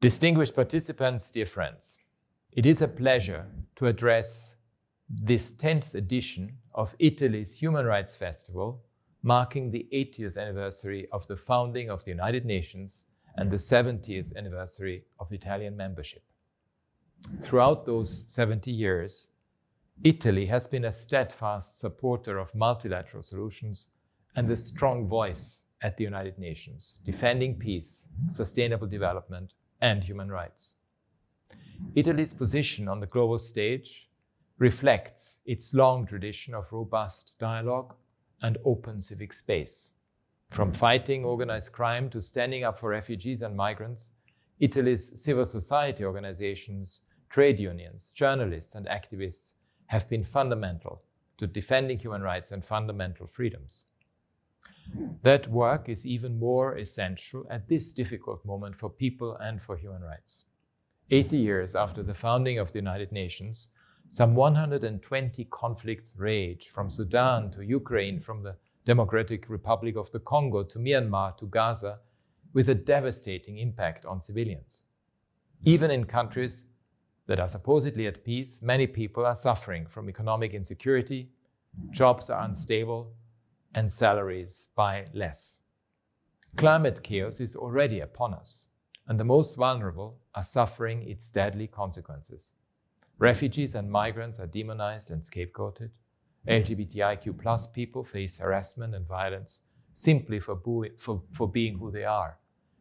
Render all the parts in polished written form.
Distinguished participants, dear friends, it is a pleasure to address this 10th edition of Italy's Human Rights Festival, marking the 80th anniversary of the founding of the United Nations and the 70th anniversary of Italian membership. Throughout those 70 years, Italy has been a steadfast supporter of multilateral solutions and a strong voice at the United Nations, defending peace, sustainable development, and human rights. Italy's position on the global stage reflects its long tradition of robust dialogue and open civic space. From fighting organized crime to standing up for refugees and migrants, Italy's civil society organizations, trade unions, journalists, and activists have been fundamental to defending human rights and fundamental freedoms. That work is even more essential at this difficult moment for people and for human rights. 80 years after the founding of the United Nations, some 120 conflicts rage, from Sudan to Ukraine, from the Democratic Republic of the Congo to Myanmar to Gaza, with a devastating impact on civilians. Even in countries that are supposedly at peace, many people are suffering from economic insecurity, jobs are unstable, and salaries buy less. Climate chaos is already upon us, and the most vulnerable are suffering its deadly consequences. Refugees and migrants are demonized and scapegoated. LGBTIQ+ people face harassment and violence simply for being who they are.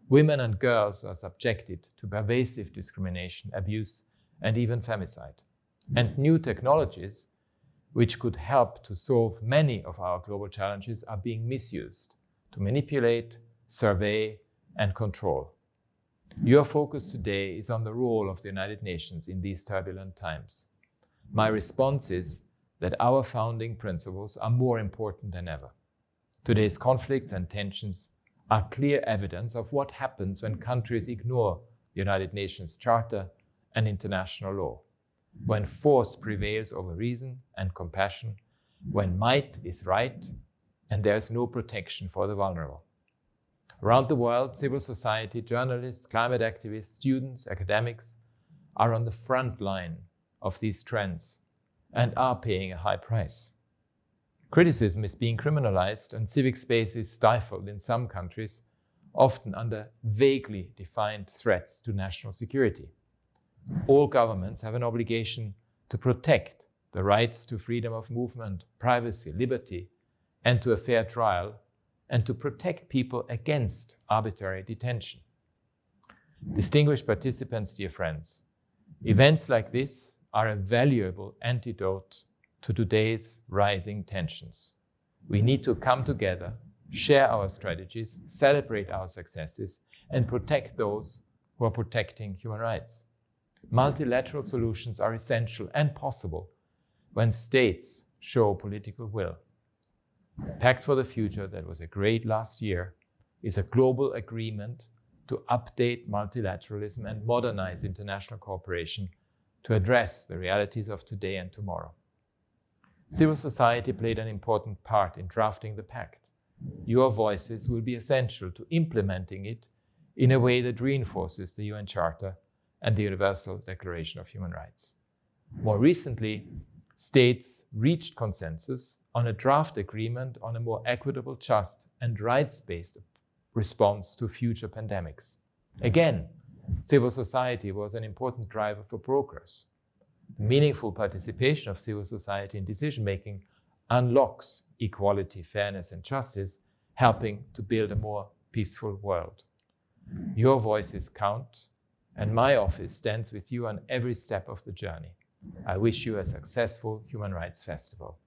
Women and girls are subjected to pervasive discrimination, abuse, and even femicide. And new technologies, which could help to solve many of our global challenges, are being misused to manipulate, survey, and control. Your focus today is on the role of the United Nations in these turbulent times. My response is that our founding principles are more important than ever. Today's conflicts and tensions are clear evidence of what happens when countries ignore the United Nations Charter and international law, when force prevails over reason and compassion, when might is right and there is no protection for the vulnerable. Around the world, civil society, journalists, climate activists, students, academics are on the front line of these trends and are paying a high price. Criticism is being criminalized and civic space is stifled in some countries, often under vaguely defined threats to national security. All governments have an obligation to protect the rights to freedom of movement, privacy, liberty, and to a fair trial, and to protect people against arbitrary detention. Distinguished participants, dear friends, events like this are a valuable antidote to today's rising tensions. We need to come together, share our strategies, celebrate our successes, and protect those who are protecting human rights. Multilateral solutions are essential and possible when states show political will. The Pact for the Future that was agreed last year is a global agreement to update multilateralism and modernize international cooperation to address the realities of today and tomorrow. Civil society played an important part in drafting the pact. Your voices will be essential to implementing it in a way that reinforces the UN Charter and the Universal Declaration of Human Rights. More recently, states reached consensus on a draft agreement on a more equitable, just, and rights-based response to future pandemics. Again, civil society was an important driver for progress. The meaningful participation of civil society in decision-making unlocks equality, fairness, and justice, helping to build a more peaceful world. Your voices count, and my office stands with you on every step of the journey. I wish you a successful Human Rights Festival.